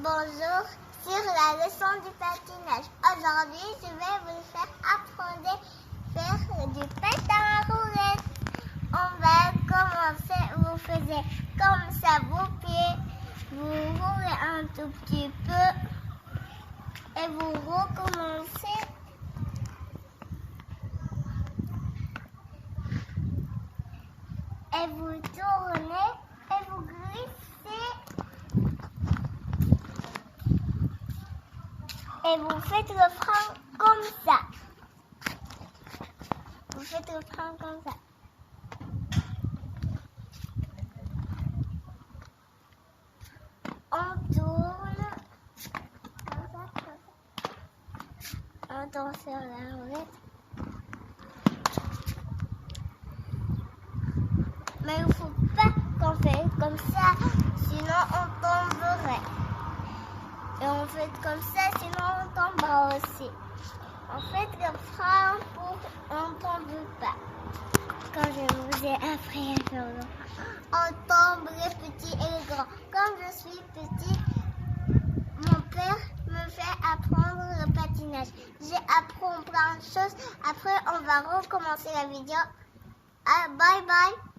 Bonjour sur la leçon du patinage. Aujourd'hui, je vais vous faire apprendre à faire du patin à roulettes. On va commencer, vous faites comme ça vos pieds, vous roulez un tout petit peu et vous recommencez. Et vous tournez et vous glissez. Et vous faites le frein comme ça. Vous faites le frein comme ça. On tourne comme ça. On tourne sur la roulette. Mais il ne faut pas qu'on fait comme ça, sinon on tomberait. Et on fait comme ça, sinon on tombera aussi. On fait le frein pour on ne tombe pas. Quand je vous ai appris à faire le frein, on tombe les petits et les grands. Comme je suis petit, mon père me fait apprendre le patinage. J'apprends plein de choses. Après, on va recommencer la vidéo. Bye bye.